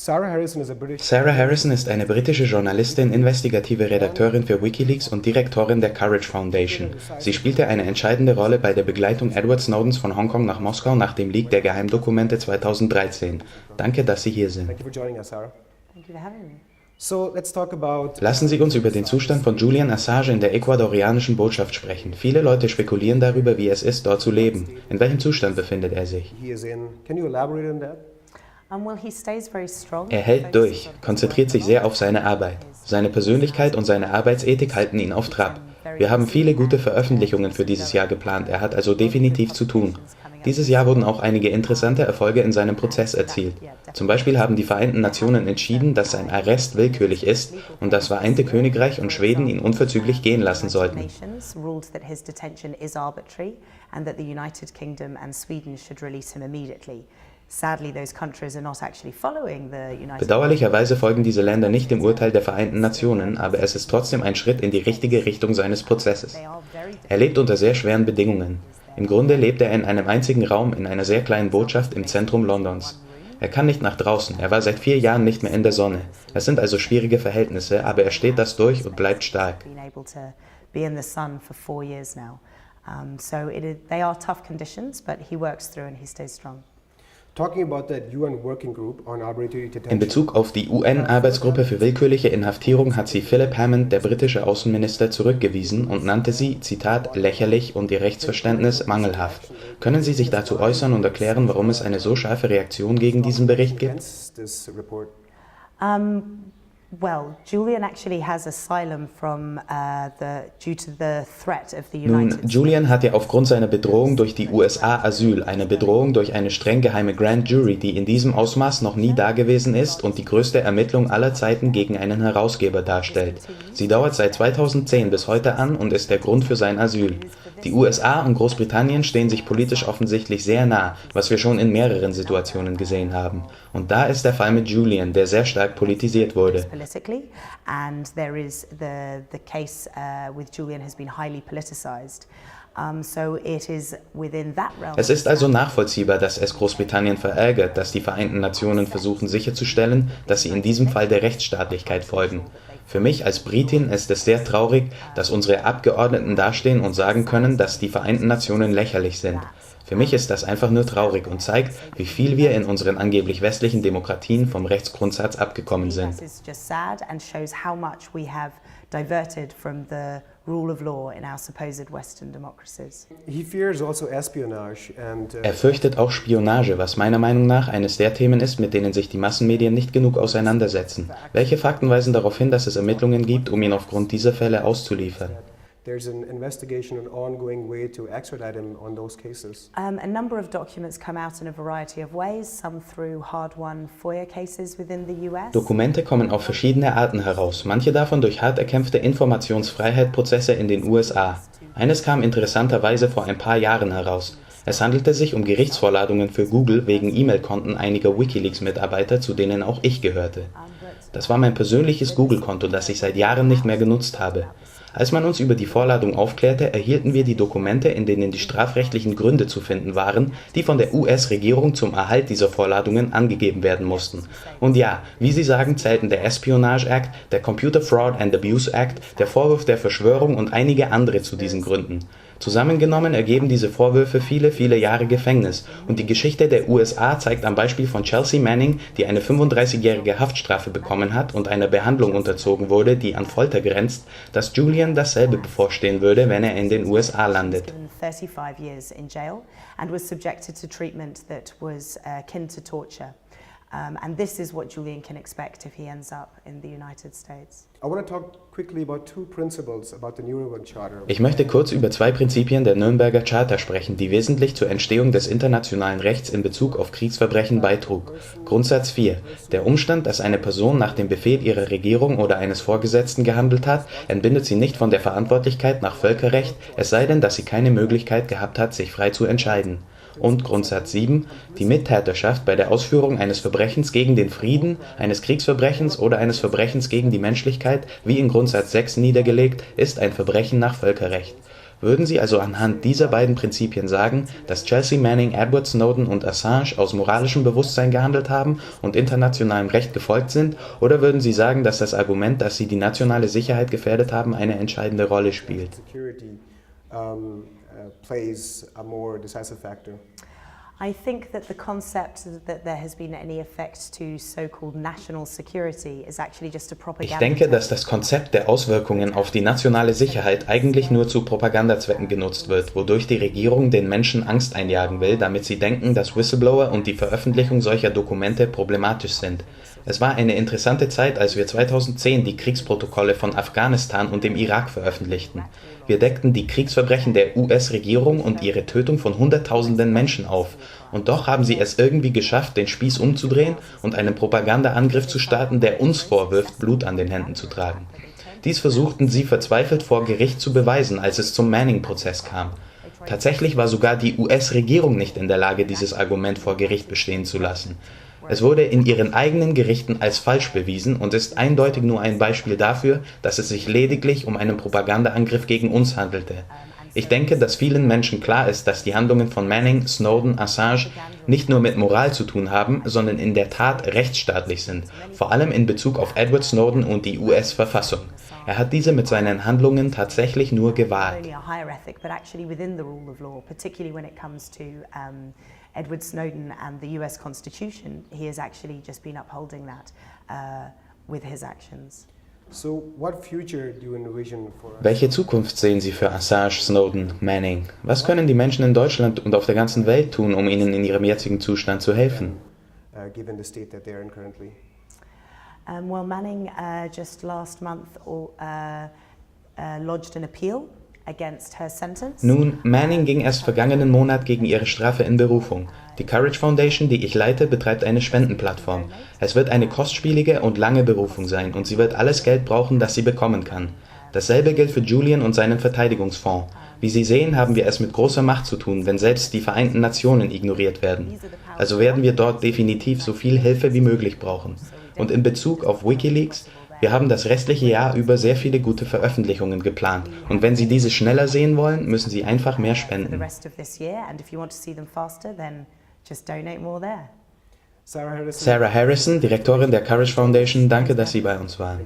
Sarah Harrison ist eine britische Journalistin, investigative Redakteurin für WikiLeaks und Direktorin der Courage Foundation. Sie spielte eine entscheidende Rolle bei der Begleitung Edward Snowdens von Hongkong nach Moskau nach dem Leak der Geheimdokumente 2013. Danke, dass Sie hier sind. Lassen Sie uns über den Zustand von Julian Assange in der ecuadorianischen Botschaft sprechen. Viele Leute spekulieren darüber, wie es ist, dort zu leben. In welchem Zustand befindet er sich? Er hält durch, konzentriert sich sehr auf seine Arbeit. Seine Persönlichkeit und seine Arbeitsethik halten ihn auf Trab. Wir haben viele gute Veröffentlichungen für dieses Jahr geplant, er hat also definitiv zu tun. Dieses Jahr wurden auch einige interessante Erfolge in seinem Prozess erzielt. Zum Beispiel haben die Vereinten Nationen entschieden, dass sein Arrest willkürlich ist und das Vereinigte Königreich und Schweden ihn unverzüglich gehen lassen sollten. Bedauerlicherweise folgen diese Länder nicht dem Urteil der Vereinten Nationen, aber es ist trotzdem ein Schritt in die richtige Richtung seines Prozesses. Er lebt unter sehr schweren Bedingungen. Im Grunde lebt er in einem einzigen Raum in einer sehr kleinen Botschaft im Zentrum Londons. Er kann nicht nach draußen, er war seit 4 Jahren nicht mehr in der Sonne. Es sind also schwierige Verhältnisse, aber er steht das durch und bleibt stark. In Bezug auf die UN-Arbeitsgruppe für willkürliche Inhaftierung hat sie Philip Hammond, der britische Außenminister, zurückgewiesen und nannte sie, Zitat, lächerlich und ihr Rechtsverständnis mangelhaft. Können Sie sich dazu äußern und erklären, warum es eine so scharfe Reaktion gegen diesen Bericht gibt? Nun, Julian hat ja aufgrund seiner Bedrohung durch die USA Asyl, eine Bedrohung durch eine streng geheime Grand Jury, die in diesem Ausmaß noch nie dagewesen ist und die größte Ermittlung aller Zeiten gegen einen Herausgeber darstellt. Sie dauert seit 2010 bis heute an und ist der Grund für sein Asyl. Die USA und Großbritannien stehen sich politisch offensichtlich sehr nah, was wir schon in mehreren Situationen gesehen haben. Und da ist der Fall mit Julian, der sehr stark politisiert wurde. Es ist also nachvollziehbar, dass es Großbritannien verärgert, dass die Vereinten Nationen versuchen sicherzustellen, dass sie in diesem Fall der Rechtsstaatlichkeit folgen. Für mich als Britin ist es sehr traurig, dass unsere Abgeordneten dastehen und sagen können, dass die Vereinten Nationen lächerlich sind. Für mich ist das einfach nur traurig und zeigt, wie viel wir in unseren angeblich westlichen Demokratien vom Rechtsgrundsatz abgekommen sind. Er fürchtet auch Spionage, was meiner Meinung nach eines der Themen ist, mit denen sich die Massenmedien nicht genug auseinandersetzen. Welche Fakten weisen darauf hin, dass es Ermittlungen gibt, um ihn aufgrund dieser Fälle auszuliefern? There's an investigation, an ongoing way to extradite him on those cases. A number of documents come out in a variety of ways, some through hard-won FOIA cases within the US. Dokumente kommen auf verschiedene Arten heraus, manche davon durch hart erkämpfte Informationsfreiheitsprozesse in den USA. Eines kam interessanterweise vor ein paar Jahren heraus. Es handelte sich um Gerichtsvorladungen für Google wegen E-Mail-Konten einiger WikiLeaks-Mitarbeiter, zu denen auch ich gehörte. Das war mein persönliches Google-Konto, das ich seit Jahren nicht mehr genutzt habe. Als man uns über die Vorladung aufklärte, erhielten wir die Dokumente, in denen die strafrechtlichen Gründe zu finden waren, die von der US-Regierung zum Erhalt dieser Vorladungen angegeben werden mussten. Und ja, wie Sie sagen, zählten der Espionage Act, der Computer Fraud and Abuse Act, der Vorwurf der Verschwörung und einige andere zu diesen Gründen. Zusammengenommen ergeben diese Vorwürfe viele, viele Jahre Gefängnis und die Geschichte der USA zeigt am Beispiel von Chelsea Manning, die eine 35-jährige Haftstrafe bekommen hat und einer Behandlung unterzogen wurde, die an Folter grenzt, dass Julian dasselbe bevorstehen würde, wenn er in den USA landet. And this is what Julian can expect if he ends up in the United States. Ich möchte kurz über 2 Prinzipien der Nürnberger Charta sprechen, die wesentlich zur Entstehung des internationalen Rechts in Bezug auf Kriegsverbrechen beitrug. Grundsatz 4. Der Umstand, dass eine Person nach dem Befehl ihrer Regierung oder eines Vorgesetzten gehandelt hat, entbindet sie nicht von der Verantwortlichkeit nach Völkerrecht, es sei denn, dass sie keine Möglichkeit gehabt hat, sich frei zu entscheiden. Und Grundsatz 7. Die Mittäterschaft bei der Ausführung eines Verbrechens gegen den Frieden, eines Kriegsverbrechens oder eines Verbrechens gegen die Menschlichkeit, wie in Grundsatz 6 niedergelegt, ist ein Verbrechen nach Völkerrecht. Würden Sie also anhand dieser beiden Prinzipien sagen, dass Chelsea Manning, Edward Snowden und Assange aus moralischem Bewusstsein gehandelt haben und internationalem Recht gefolgt sind, oder würden Sie sagen, dass das Argument, dass sie die nationale Sicherheit gefährdet haben, eine entscheidende Rolle spielt? Security plays a more decisive factor. I think that the concept that there has been any effect to so-called national security is actually just a propaganda. Ich denke, dass das Konzept der Auswirkungen auf die nationale Sicherheit eigentlich nur zu Propagandazwecken genutzt wird, wodurch die Regierung den Menschen Angst einjagen will, damit sie denken, dass Whistleblower und die Veröffentlichung solcher Dokumente problematisch sind. Es war eine interessante Zeit, als wir 2010 die Kriegsprotokolle von Afghanistan und dem Irak veröffentlichten. Wir deckten die Kriegsverbrechen der US-Regierung und ihre Tötung von Hunderttausenden Menschen auf. Und doch haben sie es irgendwie geschafft, den Spieß umzudrehen und einen Propagandaangriff zu starten, der uns vorwirft, Blut an den Händen zu tragen. Dies versuchten sie verzweifelt vor Gericht zu beweisen, als es zum Manning-Prozess kam. Tatsächlich war sogar die US-Regierung nicht in der Lage, dieses Argument vor Gericht bestehen zu lassen. Es wurde in ihren eigenen Gerichten als falsch bewiesen und ist eindeutig nur ein Beispiel dafür, dass es sich lediglich um einen Propagandaangriff gegen uns handelte. Ich denke, dass vielen Menschen klar ist, dass die Handlungen von Manning, Snowden, Assange nicht nur mit Moral zu tun haben, sondern in der Tat rechtsstaatlich sind, vor allem in Bezug auf Edward Snowden und die US-Verfassung. Er hat diese mit seinen Handlungen tatsächlich nur gewahrt. Edward Snowden and the US Constitution, he has actually just been upholding that with his actions. So, what future do you envision for? Welche Zukunft sehen Sie für Assange, Snowden, Manning? Was können die Menschen in Deutschland und auf der ganzen Welt tun, um ihnen in ihrem jetzigen Zustand zu helfen? Given the state that they're in currently. Well, Manning just last month lodged an appeal against her sentence. Nun, Manning ging erst vergangenen Monat gegen ihre Strafe in Berufung. Die Courage Foundation, die ich leite, betreibt eine Spendenplattform. Es wird eine kostspielige und lange Berufung sein und sie wird alles Geld brauchen, das sie bekommen kann. Dasselbe gilt für Julian und seinen Verteidigungsfonds. Wie Sie sehen, haben wir es mit großer Macht zu tun, wenn selbst die Vereinten Nationen ignoriert werden. Also werden wir dort definitiv so viel Hilfe wie möglich brauchen. Und in Bezug auf WikiLeaks, wir haben das restliche Jahr über sehr viele gute Veröffentlichungen geplant. Und wenn Sie diese schneller sehen wollen, müssen Sie einfach mehr spenden. Sarah Harrison, Direktorin der Courage Foundation, danke, dass Sie bei uns waren.